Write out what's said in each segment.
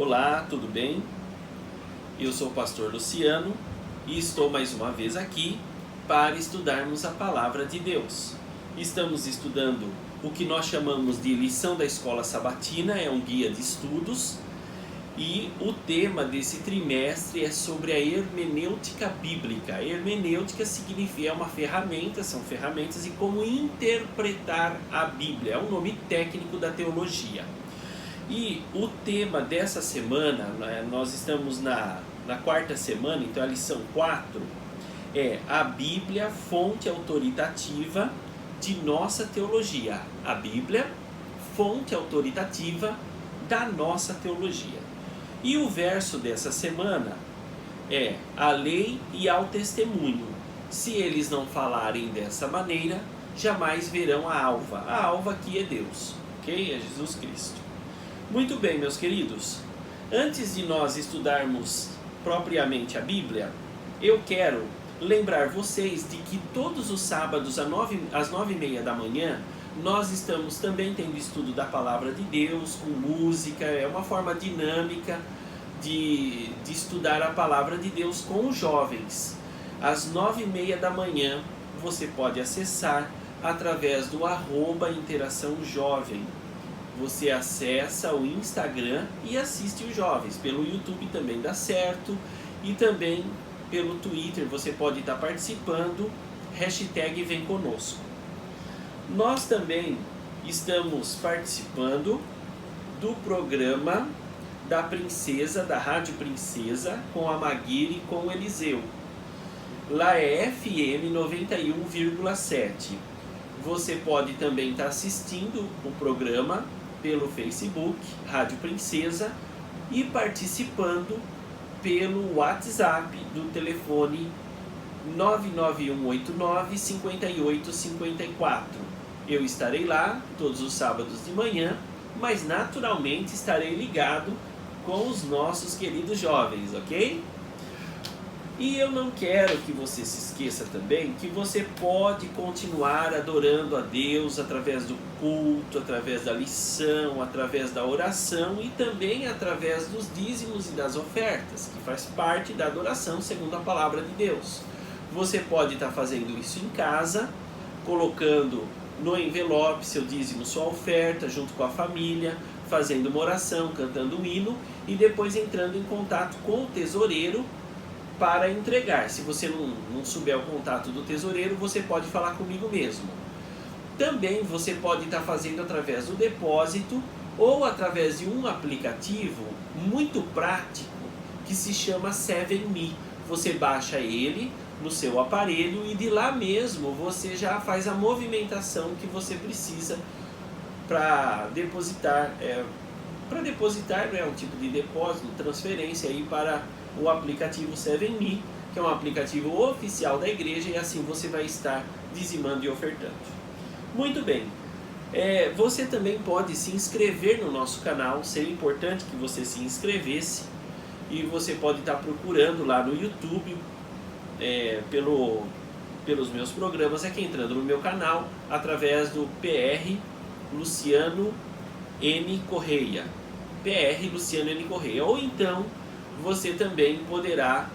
Olá, tudo bem? Eu sou o pastor Luciano e estou mais uma vez aqui para estudarmos a Palavra de Deus. Estamos estudando o que nós chamamos de lição da escola sabatina, é um guia de estudos, e o tema desse trimestre é sobre a hermenêutica bíblica. A hermenêutica significa, é uma ferramenta, são ferramentas de como interpretar a Bíblia, é um nome técnico da teologia. E o tema dessa semana, nós estamos na quarta semana, então a lição 4 é a Bíblia, fonte autoritativa de nossa teologia. A Bíblia, fonte autoritativa da nossa teologia. E o verso dessa semana é: a lei e ao testemunho, se eles não falarem dessa maneira, jamais verão a alva. A alva aqui é Deus, ok? É Jesus Cristo. Muito bem, meus queridos, antes de nós estudarmos propriamente a Bíblia, eu quero lembrar vocês de que todos os sábados às 9h30 da manhã, nós estamos também tendo estudo da Palavra de Deus, com música, é uma forma dinâmica de estudar a Palavra de Deus com os jovens. Às 9h30 da manhã, você pode acessar através do @interaçãojovem. Você acessa o Instagram e assiste os jovens. Pelo YouTube também dá certo. E também pelo Twitter você pode estar participando. #vem conosco. Nós também estamos participando do programa da Princesa, da Rádio Princesa, com a Maguire e com o Eliseu. Lá é FM 91,7. Você pode também estar assistindo o programa pelo Facebook, Rádio Princesa, e participando pelo WhatsApp do telefone 99189-5854. Eu estarei lá todos os sábados de manhã, mas naturalmente estarei ligado com os nossos queridos jovens, ok? E eu não quero que você se esqueça também que você pode continuar adorando a Deus através do culto, através da lição, através da oração e também através dos dízimos e das ofertas, que faz parte da adoração segundo a palavra de Deus. Você pode estar fazendo isso em casa, colocando no envelope seu dízimo, sua oferta, junto com a família, fazendo uma oração, cantando um hino e depois entrando em contato com o tesoureiro para entregar. Se você não souber o contato do tesoureiro, você pode falar comigo mesmo. Também você pode estar fazendo através do depósito ou através de um aplicativo muito prático que se chama 7Me. Você baixa ele no seu aparelho e de lá mesmo você já faz a movimentação que você precisa para depositar. Para depositar é um tipo de depósito, transferência aí para o aplicativo 7Me, que é um aplicativo oficial da igreja, e assim você vai estar dizimando e ofertando. Muito bem, você também pode se inscrever no nosso canal, seria importante que você se inscrevesse, e você pode estar procurando lá no YouTube, pelos meus programas, aqui entrando no meu canal, através do PR Luciano N. Correia, PR Luciano N. Correia, ou então você também poderá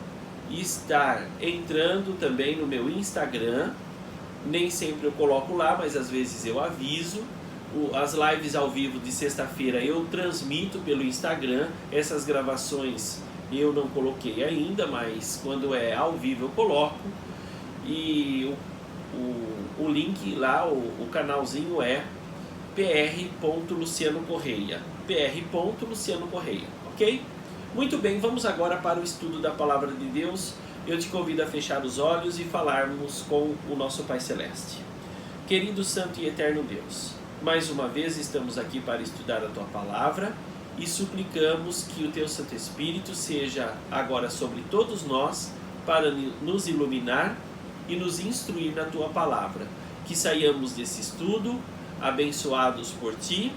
estar entrando também no meu Instagram. Nem sempre eu coloco lá, mas às vezes eu aviso. As lives ao vivo de sexta-feira eu transmito pelo Instagram. Essas gravações eu não coloquei ainda, mas quando é ao vivo eu coloco. E o link lá, o canalzinho é pr.luciano Correia, pr.luciano Correia, ok? Muito bem, vamos agora para o estudo da Palavra de Deus. Eu te convido a fechar os olhos e falarmos com o nosso Pai Celeste. Querido Santo e Eterno Deus, mais uma vez estamos aqui para estudar a Tua Palavra e suplicamos que o Teu Santo Espírito seja agora sobre todos nós para nos iluminar e nos instruir na Tua Palavra. Que saiamos desse estudo abençoados por Ti,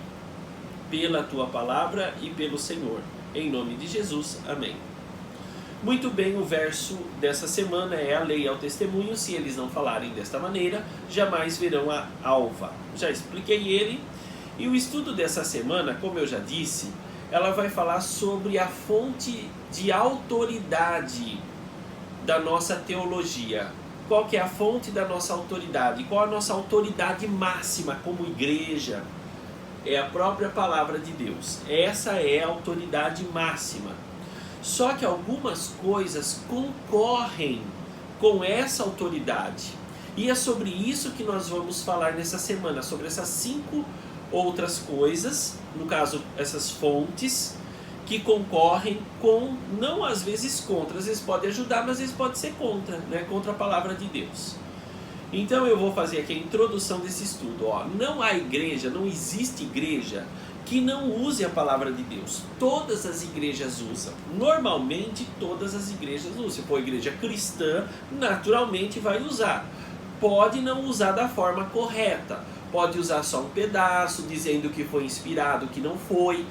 pela Tua Palavra e pelo Senhor. Em nome de Jesus, amém. Muito bem, o verso dessa semana é: a lei ao testemunho, se eles não falarem desta maneira, jamais verão a alva. Já expliquei ele. E o estudo dessa semana, como eu já disse, ela vai falar sobre a fonte de autoridade da nossa teologia. Qual que é a fonte da nossa autoridade? Qual a nossa autoridade máxima como igreja? É a própria palavra de Deus. Essa é a autoridade máxima. Só que algumas coisas concorrem com essa autoridade. E é sobre isso que nós vamos falar nessa semana, sobre essas 5 outras coisas, no caso, essas fontes, que concorrem com, não às vezes contra, às vezes pode ajudar, mas às vezes pode ser contra, né? Contra a palavra de Deus. Então eu vou fazer aqui a introdução desse estudo. Não há igreja, não existe igreja que não use a palavra de Deus. Todas as igrejas usam. Normalmente todas as igrejas usam. Se for igreja cristã, naturalmente vai usar. Pode não usar da forma correta. Pode usar só um pedaço, dizendo que foi inspirado, que não foi.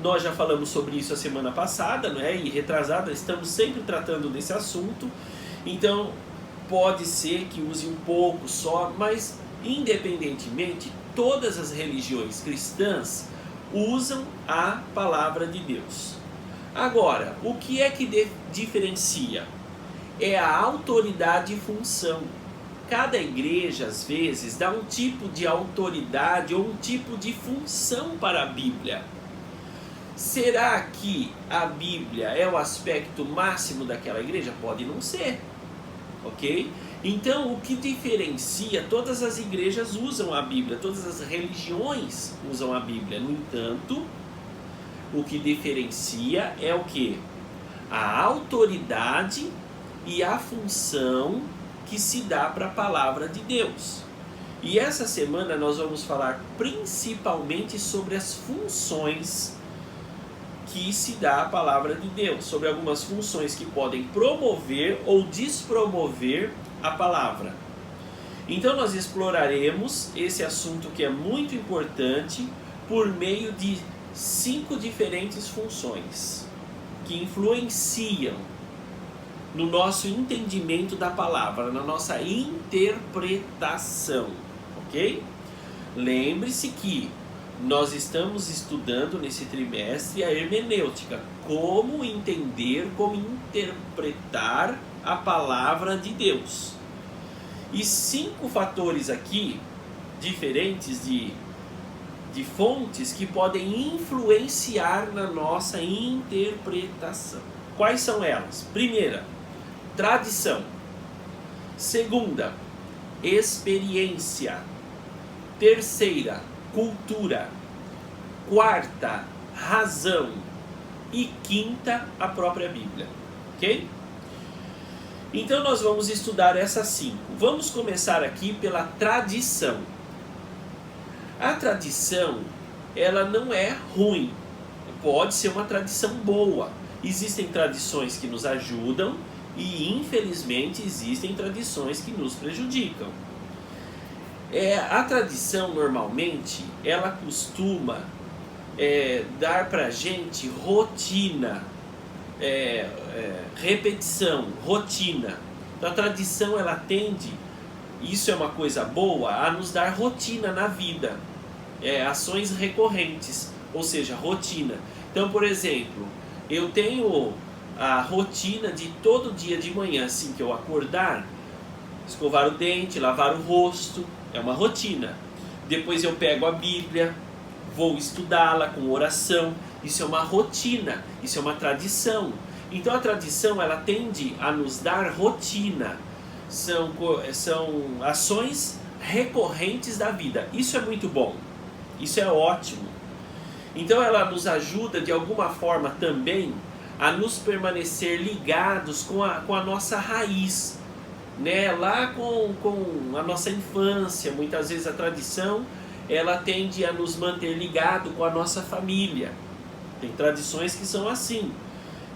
Nós já falamos sobre isso a semana passada, não é? E retrasada, estamos sempre tratando desse assunto. Então, pode ser que use um pouco só, mas independentemente, todas as religiões cristãs usam a palavra de Deus. Agora, o que é que diferencia? É a autoridade e função. Cada igreja, às vezes, dá um tipo de autoridade ou um tipo de função para a Bíblia. Será que a Bíblia é o aspecto máximo daquela igreja? Pode não ser, ok? Então, o que diferencia, todas as igrejas usam a Bíblia, todas as religiões usam a Bíblia. No entanto, o que diferencia é o quê? A autoridade e a função que se dá para a palavra de Deus. E essa semana nós vamos falar principalmente sobre as funções que se dá à palavra de Deus, sobre algumas funções que podem promover ou despromover a palavra. Então nós exploraremos esse assunto que é muito importante por meio de 5 diferentes funções que influenciam no nosso entendimento da palavra, na nossa interpretação, ok? Lembre-se que nós estamos estudando nesse trimestre a hermenêutica, como entender, como interpretar a palavra de Deus. E 5 fatores aqui, diferentes de fontes, que podem influenciar na nossa interpretação. Quais são elas? Primeira, tradição. Segunda, experiência. Terceira, cultura. Quarta, razão. E quinta, a própria Bíblia. Ok? Então nós vamos estudar essas 5. Vamos começar aqui pela tradição. A tradição, ela não é ruim. Pode ser uma tradição boa. Existem tradições que nos ajudam e, infelizmente, existem tradições que nos prejudicam. A tradição, normalmente, ela costuma dar pra gente rotina, repetição, rotina. Então, a tradição, ela tende, isso é uma coisa boa, a nos dar rotina na vida, ações recorrentes, ou seja, rotina. Então, por exemplo, eu tenho a rotina de todo dia de manhã, assim que eu acordar, escovar o dente, lavar o rosto, é uma rotina. Depois eu pego a Bíblia, vou estudá-la com oração, isso é uma rotina, isso é uma tradição. Então a tradição, ela tende a nos dar rotina, são ações recorrentes da vida. Isso é muito bom, isso é ótimo. Então ela nos ajuda de alguma forma também a nos permanecer ligados com a nossa raiz, né? Lá com a nossa infância. Muitas vezes a tradição, ela tende a nos manter ligado com a nossa família. Tem tradições que são assim.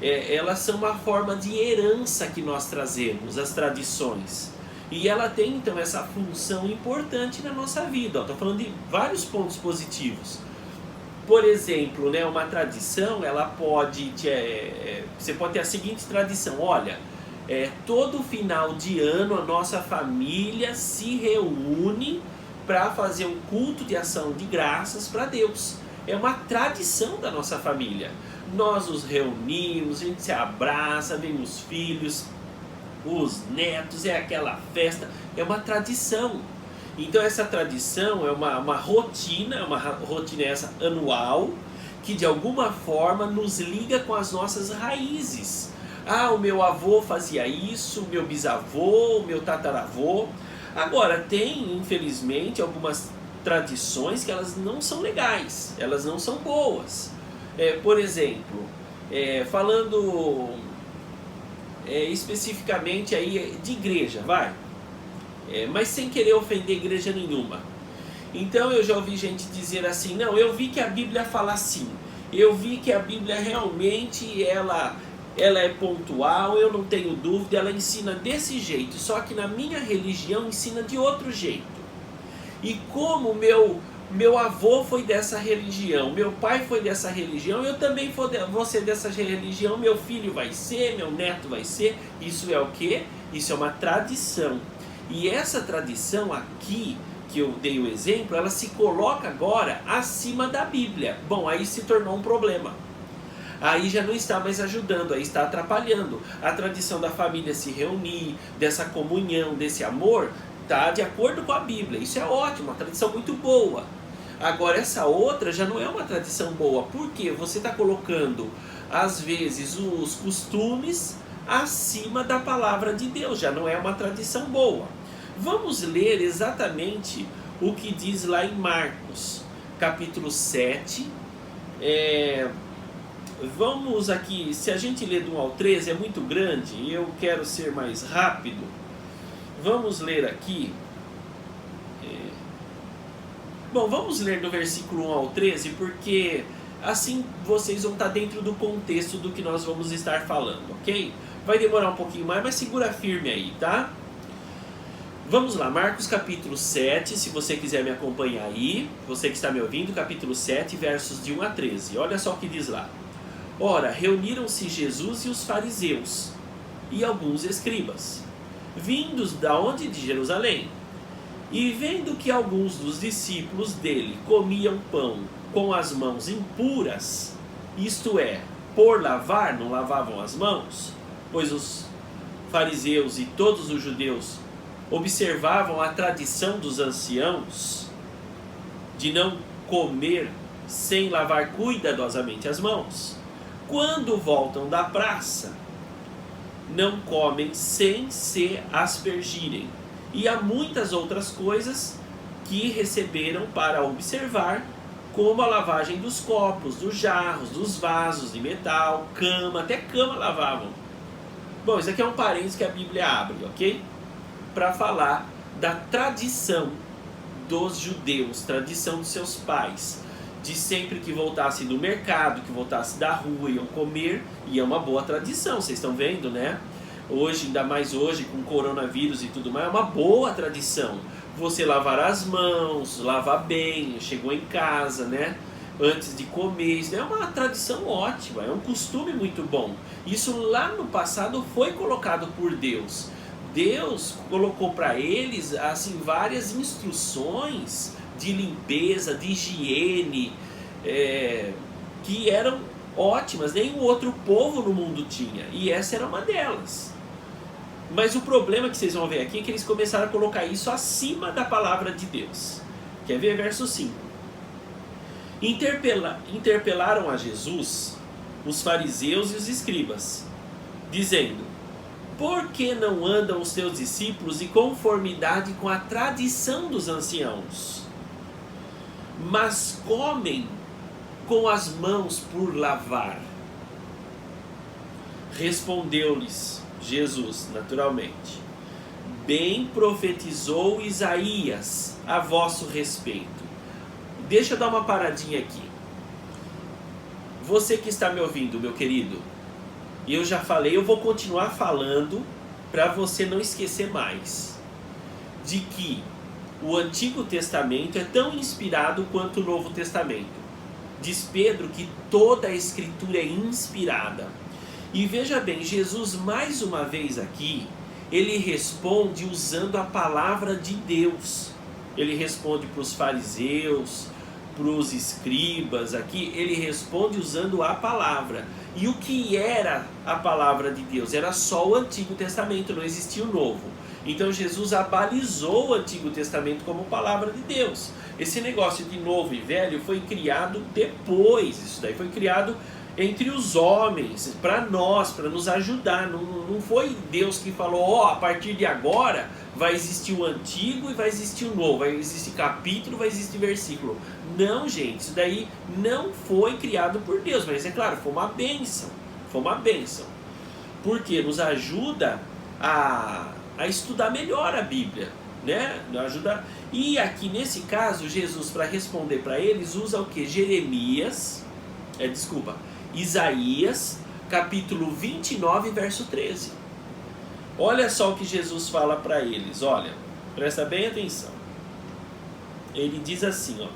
Elas são uma forma de herança que nós trazemos, as tradições. E ela tem então essa função importante na nossa vida. Estou falando de vários pontos positivos. Por exemplo, né, uma tradição, ela pode... você pode ter a seguinte tradição: olha, todo final de ano a nossa família se reúne para fazer um culto de ação de graças para Deus. é uma tradição da nossa família. Nós nos reunimos, a gente se abraça, vem os filhos, os netos, é aquela festa, é uma tradição. Então essa tradição é uma rotina essa anual, que de alguma forma nos liga com as nossas raízes. Ah, o meu avô fazia isso, o meu bisavô, o meu tataravô. Agora, tem, infelizmente, algumas tradições que elas não são legais, elas não são boas. Por exemplo, falando especificamente aí de igreja, vai. Mas sem querer ofender igreja nenhuma. Então eu já ouvi gente dizer assim, não, eu vi que a Bíblia fala assim, eu vi que a Bíblia realmente ela é pontual, eu não tenho dúvida, ela ensina desse jeito, só que na minha religião ensina de outro jeito. E como meu avô foi dessa religião, meu pai foi dessa religião, eu também vou ser dessa religião, meu filho vai ser, meu neto vai ser. Isso é o quê? Isso é uma tradição. E essa tradição aqui, que eu dei o exemplo, ela se coloca agora acima da Bíblia. Bom, aí se tornou um problema. Aí já não está mais ajudando, aí está atrapalhando. A tradição da família se reunir, dessa comunhão, desse amor, está de acordo com a Bíblia. Isso é ótimo, uma tradição muito boa. Agora essa outra já não é uma tradição boa. Por quê? Você está colocando, às vezes, os costumes acima da palavra de Deus. Já não é uma tradição boa. Vamos ler exatamente o que diz lá em Marcos, capítulo 7. Vamos aqui, se a gente ler do 1 ao 13 é muito grande e eu quero ser mais rápido. Vamos ler aqui. Bom, vamos ler do versículo 1 ao 13, porque assim vocês vão estar dentro do contexto do que nós vamos estar falando, ok? Vai demorar um pouquinho mais, mas segura firme aí, tá? Vamos lá, Marcos capítulo 7, se você quiser me acompanhar aí, você que está me ouvindo, capítulo 7, versos de 1 a 13. Olha só o que diz lá. Ora, reuniram-se Jesus e os fariseus, e alguns escribas, vindos da onde? De Jerusalém. E vendo que alguns dos discípulos dele comiam pão com as mãos impuras, isto é, por lavar, não lavavam as mãos, pois os fariseus e todos os judeus observavam a tradição dos anciãos de não comer sem lavar cuidadosamente as mãos. Quando voltam da praça, não comem sem se aspergirem. E há muitas outras coisas que receberam para observar, como a lavagem dos copos, dos jarros, dos vasos de metal, cama, até cama lavavam. Bom, isso aqui é um parênteses que a Bíblia abre, ok? Para falar da tradição dos judeus, tradição dos seus pais, de sempre que voltasse do mercado, que voltasse da rua, iam comer, e é uma boa tradição, vocês estão vendo, né? Hoje, ainda mais hoje, com coronavírus e tudo mais, é uma boa tradição. Você lavar as mãos, lavar bem, chegou em casa, né? Antes de comer, isso é uma tradição ótima, é um costume muito bom. Isso lá no passado foi colocado por Deus. Deus colocou para eles assim várias instruções de limpeza, de higiene, que eram ótimas, nenhum outro povo no mundo tinha, e essa era uma delas. Mas o problema que vocês vão ver aqui é que eles começaram a colocar isso acima da palavra de Deus. Quer ver? Verso 5. Interpelaram a Jesus os fariseus e os escribas, dizendo: por que não andam os teus discípulos em conformidade com a tradição dos anciãos, mas comem com as mãos por lavar? Respondeu-lhes Jesus, naturalmente: bem profetizou Isaías a vosso respeito. Deixa eu dar uma paradinha aqui. Você que está me ouvindo, meu querido, e eu já falei, eu vou continuar falando para você não esquecer mais, de que o Antigo Testamento é tão inspirado quanto o Novo Testamento. Diz Pedro que toda a Escritura é inspirada. E veja bem, Jesus mais uma vez aqui, ele responde usando a palavra de Deus. Ele responde para os fariseus, os escribas aqui, ele responde usando a palavra. E o que era a palavra de Deus? Era só o Antigo Testamento, não existia o Novo. Então Jesus abalizou o Antigo Testamento como palavra de Deus. Esse negócio de novo e velho foi criado depois. Isso daí foi criado entre os homens, para nós, para nos ajudar. Não foi Deus que falou, ó, a partir de agora vai existir o antigo e vai existir o novo, vai existir capítulo, vai existir versículo. Não, gente, isso daí não foi criado por Deus, mas é claro, foi uma bênção, porque nos ajuda a estudar melhor a Bíblia, né? Nos ajuda. E aqui nesse caso, Jesus, para responder para eles, usa o que? Isaías, capítulo 29, verso 13. Olha só o que Jesus fala para eles, olha, presta bem atenção. Ele diz assim, ó.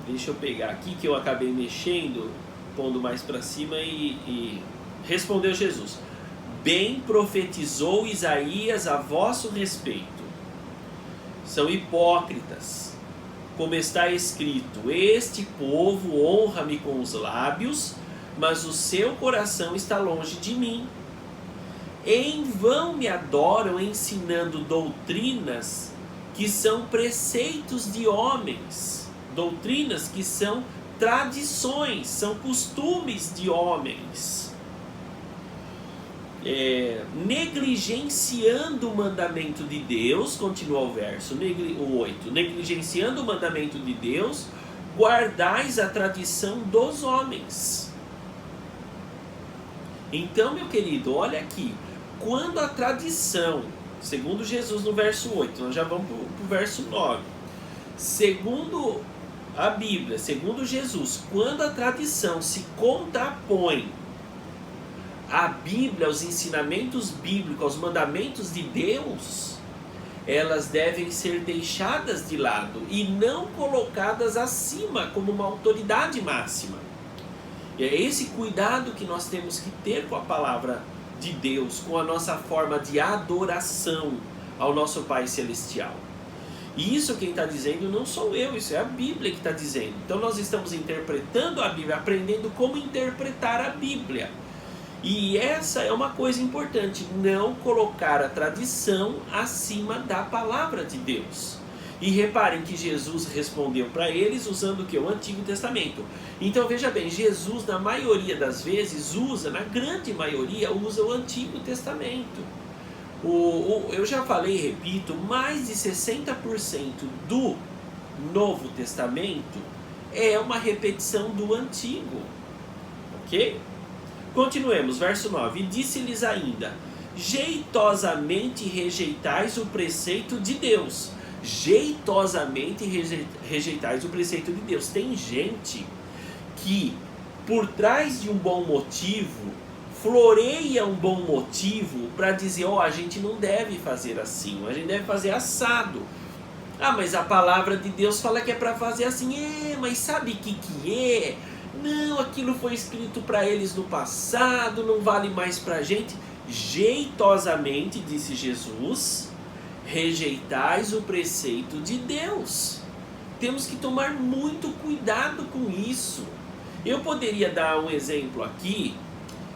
Deixa eu pegar aqui que eu acabei mexendo, pondo mais para cima e respondeu Jesus. Bem profetizou Isaías a vosso respeito. São hipócritas. Como está escrito, este povo honra-me com os lábios, mas o seu coração está longe de mim. Em vão me adoram ensinando doutrinas que são preceitos de homens, doutrinas que são tradições, são costumes de homens. Negligenciando o mandamento de Deus, continua o verso, o 8, negligenciando o mandamento de Deus, guardais a tradição dos homens. Então, meu querido, olha aqui, quando a tradição, segundo Jesus no verso 8, nós já vamos para o verso 9, segundo a Bíblia, segundo Jesus, quando a tradição se contrapõe a Bíblia, os ensinamentos bíblicos, os mandamentos de Deus, elas devem ser deixadas de lado e não colocadas acima como uma autoridade máxima. E é esse cuidado que nós temos que ter com a palavra de Deus, com a nossa forma de adoração ao nosso Pai Celestial. E isso quem está dizendo não sou eu, isso é a Bíblia que está dizendo. Então nós estamos interpretando a Bíblia, aprendendo como interpretar a Bíblia. E essa é uma coisa importante, não colocar a tradição acima da palavra de Deus. E reparem que Jesus respondeu para eles usando o que? O Antigo Testamento. Então veja bem, Jesus na maioria das vezes na grande maioria, usa o Antigo Testamento. Eu já falei e repito, mais de 60% do Novo Testamento é uma repetição do Antigo. Ok? Continuemos, verso 9. E disse-lhes ainda, jeitosamente rejeitais o preceito de Deus. Jeitosamente rejeitais o preceito de Deus. Tem gente que, por trás de um bom motivo, floreia um bom motivo para dizer, a gente não deve fazer assim, a gente deve fazer assado. Ah, mas a palavra de Deus fala que é para fazer assim. Mas sabe o que é? Não, aquilo foi escrito para eles no passado, não vale mais para a gente. Jeitosamente, disse Jesus, rejeitais o preceito de Deus. Temos que tomar muito cuidado com isso. Eu poderia dar um exemplo aqui,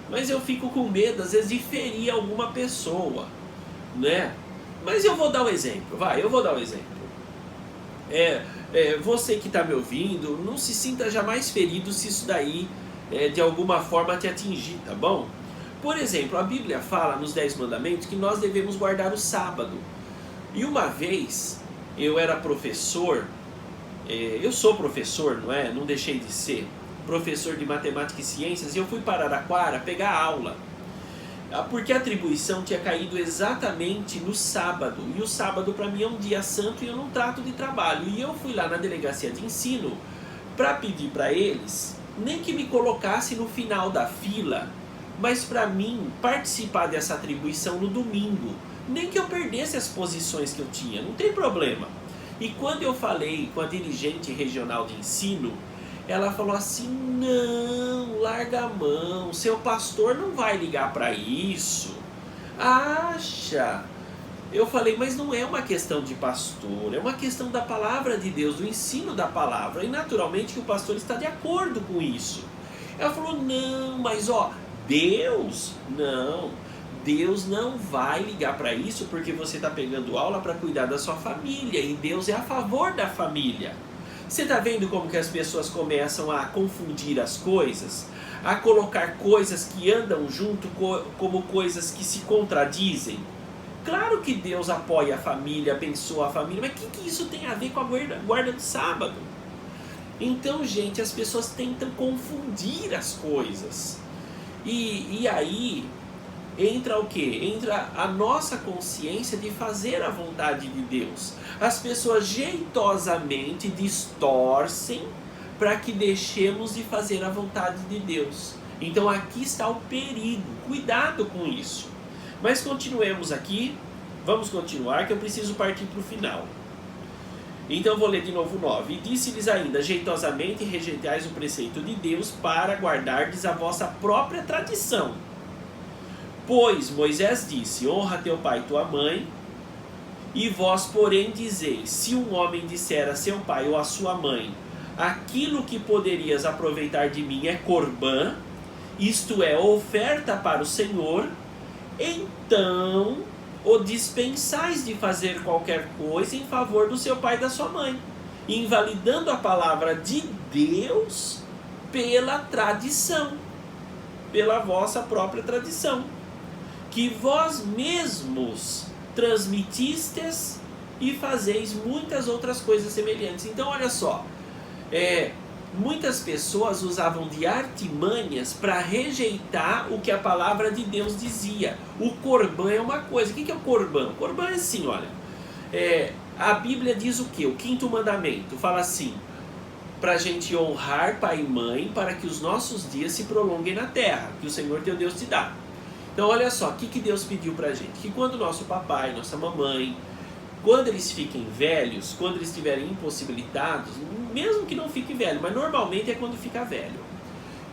mas eu fico com medo, às vezes, de ferir alguma pessoa, né? Mas eu vou dar um exemplo, você que está me ouvindo, não se sinta jamais ferido se isso daí de alguma forma te atingir, tá bom? Por exemplo, a Bíblia fala nos 10 mandamentos que nós devemos guardar o sábado. E uma vez eu era professor, eu sou professor, não deixei de ser professor de matemática e ciências, e eu fui para Araraquara pegar aula. Porque a atribuição tinha caído exatamente no sábado. E o sábado para mim é um dia santo e eu não trato de trabalho. E eu fui lá na delegacia de ensino para pedir para eles, nem que me colocasse no final da fila, mas para mim participar dessa atribuição no domingo. Nem que eu perdesse as posições que eu tinha, não tem problema. E quando eu falei com a dirigente regional de ensino, ela falou assim, não, larga a mão, seu pastor não vai ligar para isso. Acha? eu falei, mas não é uma questão de pastor, é uma questão da palavra de Deus, do ensino da palavra. E naturalmente que o pastor está de acordo com isso. Ela falou, não, mas Deus não vai ligar para isso porque você está pegando aula para cuidar da sua família. E Deus é a favor da família. Você está vendo como que as pessoas começam a confundir as coisas? A colocar coisas que andam junto como coisas que se contradizem? Claro que Deus apoia a família, abençoa a família, mas o que isso tem a ver com a guarda do sábado? Então, gente, as pessoas tentam confundir as coisas. E aí entra o quê? Entra a nossa consciência de fazer a vontade de Deus. As pessoas jeitosamente distorcem para que deixemos de fazer a vontade de Deus. Então aqui está o perigo, cuidado com isso. Mas continuemos aqui, vamos continuar que eu preciso partir para o final. Então vou ler de novo 9. E disse-lhes ainda, jeitosamente rejeitais o preceito de Deus para guardardes a vossa própria tradição. Pois Moisés disse, honra teu pai e tua mãe, e vós porém dizeis, se um homem disser a seu pai ou a sua mãe, aquilo que poderias aproveitar de mim é corbã, isto é, oferta para o Senhor, então o dispensais de fazer qualquer coisa em favor do seu pai e da sua mãe, invalidando a palavra de Deus pela tradição, pela vossa própria tradição, que vós mesmos transmitistes e fazeis muitas outras coisas semelhantes. Então olha só, muitas pessoas usavam de artimanhas para rejeitar o que a palavra de Deus dizia. O corbã é uma coisa. O que é o corbã? O corbã é assim, olha. A Bíblia diz o quê? O 5º mandamento fala assim, para a gente honrar pai e mãe para que os nossos dias se prolonguem na terra, que o Senhor teu Deus te dá. Então olha só, o que Deus pediu para a gente? Que quando nosso papai, nossa mamãe, quando eles fiquem velhos, quando eles estiverem impossibilitados, mesmo que não fique velho, mas normalmente é quando fica velho.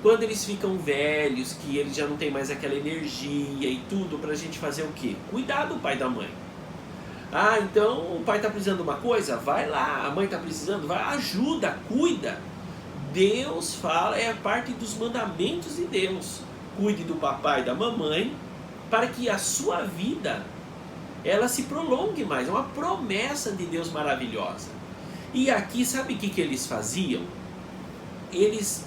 Quando eles ficam velhos, que eles já não tem mais aquela energia e tudo, pra gente fazer o quê? Cuidar do pai e da mãe. Ah, então o pai está precisando de uma coisa? Vai lá. A mãe está precisando? Vai, ajuda, cuida. Deus fala, é parte dos mandamentos de Deus. Cuide do papai e da mamãe, para que a sua vida ela se prolongue mais. É uma promessa de Deus maravilhosa. E aqui, sabe o que eles faziam? Eles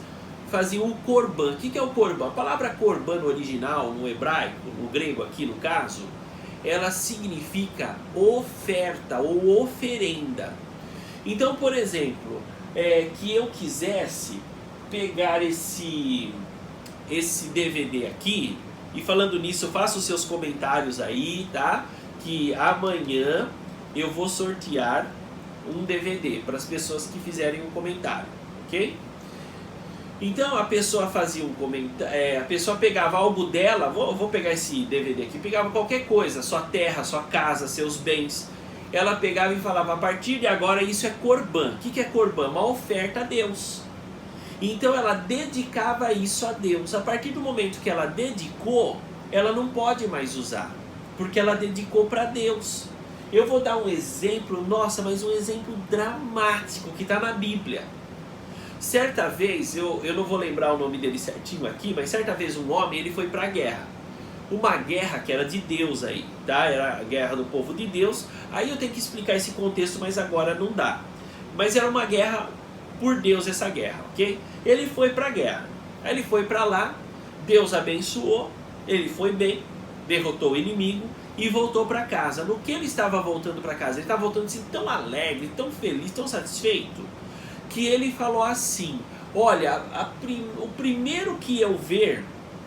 faziam o corbã. O que é o corbã? A palavra corbã no original, no hebraico, no grego aqui no caso, ela significa oferta ou oferenda. Então, por exemplo, que eu quisesse pegar esse DVD aqui, e falando nisso, faça os seus comentários aí, tá? Que amanhã eu vou sortear um DVD para as pessoas que fizerem um comentário, ok? Então a pessoa fazia um comentário, a pessoa pegava algo dela, vou pegar esse DVD aqui, pegava qualquer coisa, sua terra, sua casa, seus bens, ela pegava e falava, a partir de agora isso é corbã. O que é corbã? Uma oferta a Deus. Então ela dedicava isso a Deus. A partir do momento que ela dedicou, ela não pode mais usar, porque ela dedicou para Deus. Eu vou dar um exemplo, nossa, mas um exemplo dramático que está na Bíblia. Certa vez, eu não vou lembrar o nome dele certinho aqui, mas certa vez um homem, ele foi para a guerra. Uma guerra que era de Deus aí, tá? Era a guerra do povo de Deus. Aí eu tenho que explicar esse contexto, mas agora não dá. Mas era uma guerra por Deus, essa guerra, ok? Ele foi para a guerra. Aí ele foi para lá, Deus abençoou, ele foi bem, derrotou o inimigo e voltou para casa. No que ele estava voltando para casa? Ele estava voltando assim tão alegre, tão feliz, tão satisfeito, que ele falou assim, olha, o primeiro que eu ver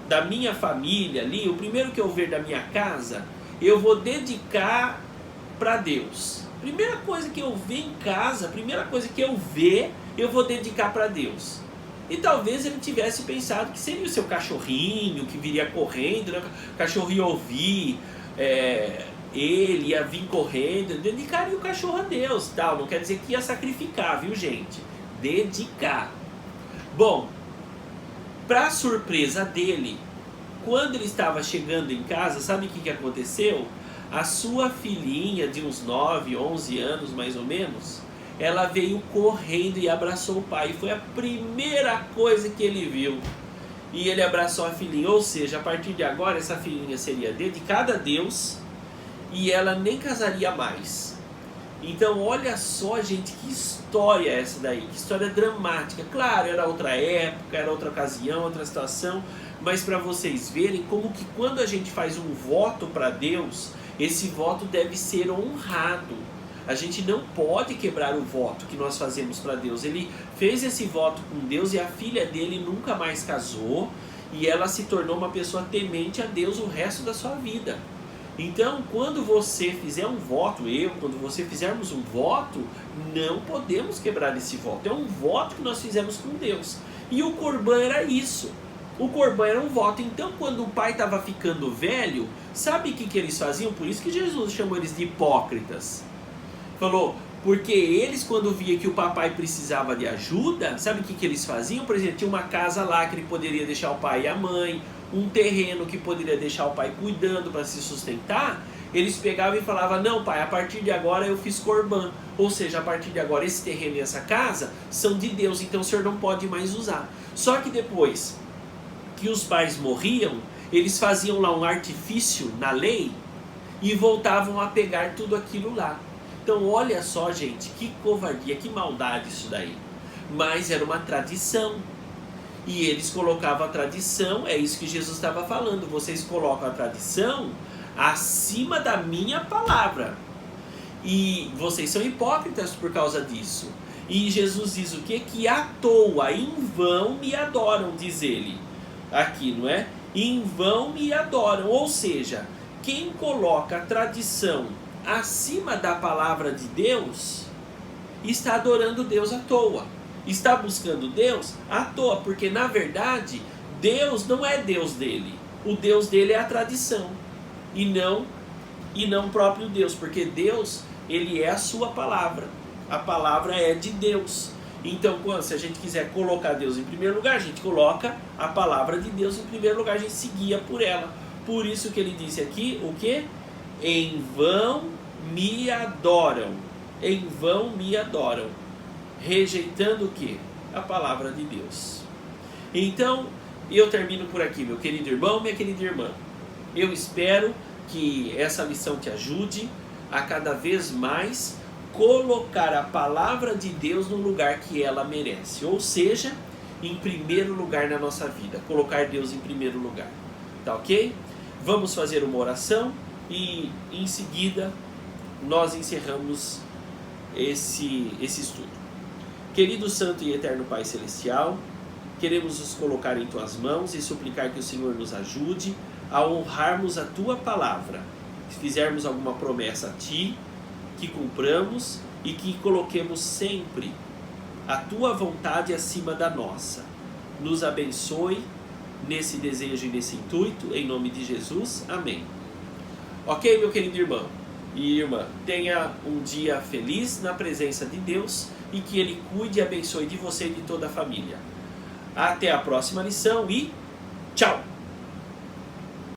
da minha família ali, o primeiro que eu ver da minha casa, eu vou dedicar para Deus. Primeira coisa que eu ver em casa, primeira coisa que eu ver, eu vou dedicar para Deus. E talvez ele tivesse pensado que seria o seu cachorrinho que viria correndo, né? O cachorro ia ouvir, ele ia vir correndo, dedicaria o cachorro a Deus, tal. Não quer dizer que ia sacrificar, viu, gente? Dedicar. Bom, para surpresa dele, quando ele estava chegando em casa, sabe o que aconteceu? a sua filhinha de uns 9, 11 anos mais ou menos, ela veio correndo e abraçou o pai. Foi a primeira coisa que ele viu. E ele abraçou a filhinha, ou seja, a partir de agora essa filhinha seria dedicada a Deus e ela nem casaria mais. Então olha só, gente, que história é essa daí, que história dramática. Claro, era outra época, era outra ocasião, outra situação, mas para vocês verem como que quando a gente faz um voto para Deus, esse voto deve ser honrado. A gente não pode quebrar o voto que nós fazemos para Deus. Ele fez esse voto com Deus e a filha dele nunca mais casou e ela se tornou uma pessoa temente a Deus o resto da sua vida. Então, quando você fizer um voto, quando você fizermos um voto, não podemos quebrar esse voto. É um voto que nós fizemos com Deus. E o Corban era isso. O Corban era um voto. Então, quando o pai estava ficando velho, sabe o que eles faziam? Por isso que Jesus chamou eles de hipócritas. Falou, porque eles, quando via que o papai precisava de ajuda, sabe o que eles faziam? Por exemplo, tinha uma casa lá que ele poderia deixar o pai e a mãe, um terreno que poderia deixar o pai cuidando para se sustentar. Eles pegavam e falavam, não pai, a partir de agora eu fiz Corban. Ou seja, a partir de agora esse terreno e essa casa são de Deus, então o senhor não pode mais usar. Só que depois que os pais morriam, eles faziam lá um artifício na lei e voltavam a pegar tudo aquilo lá. Então olha só, gente, que covardia, que maldade isso daí. Mas era uma tradição. E eles colocavam a tradição, é isso que Jesus estava falando. Vocês colocam a tradição acima da minha palavra. E vocês são hipócritas por causa disso. E Jesus diz o quê? Que à toa, em vão me adoram, diz ele. Aqui, não é? Em vão me adoram. Ou seja, quem coloca a tradição acima da palavra de Deus, está adorando Deus à toa. Está buscando Deus à toa, porque na verdade, Deus não é Deus dele. O Deus dele é a tradição, e não o próprio Deus, porque Deus, ele é a sua palavra. A palavra é de Deus. Então, se a gente quiser colocar Deus em primeiro lugar, a gente coloca a palavra de Deus em primeiro lugar, a gente se guia por ela. Por isso que ele disse aqui, o quê? Em vão me adoram. Em vão me adoram. Rejeitando o quê? A palavra de Deus. Então, eu termino por aqui, meu querido irmão, minha querida irmã. Eu espero que essa lição te ajude a cada vez mais colocar a palavra de Deus no lugar que ela merece. Ou seja, em primeiro lugar na nossa vida. Colocar Deus em primeiro lugar. Tá ok? Vamos fazer uma oração e em seguida nós encerramos esse estudo. Querido Santo e Eterno Pai Celestial, queremos nos colocar em Tuas mãos e suplicar que o Senhor nos ajude a honrarmos a Tua palavra. Se fizermos alguma promessa a Ti, que cumpramos e que coloquemos sempre a Tua vontade acima da nossa. Nos abençoe nesse desejo e nesse intuito, em nome de Jesus. Amém. Ok, meu querido irmão e irmã, tenha um dia feliz na presença de Deus e que Ele cuide e abençoe de você e de toda a família. Até a próxima lição e tchau!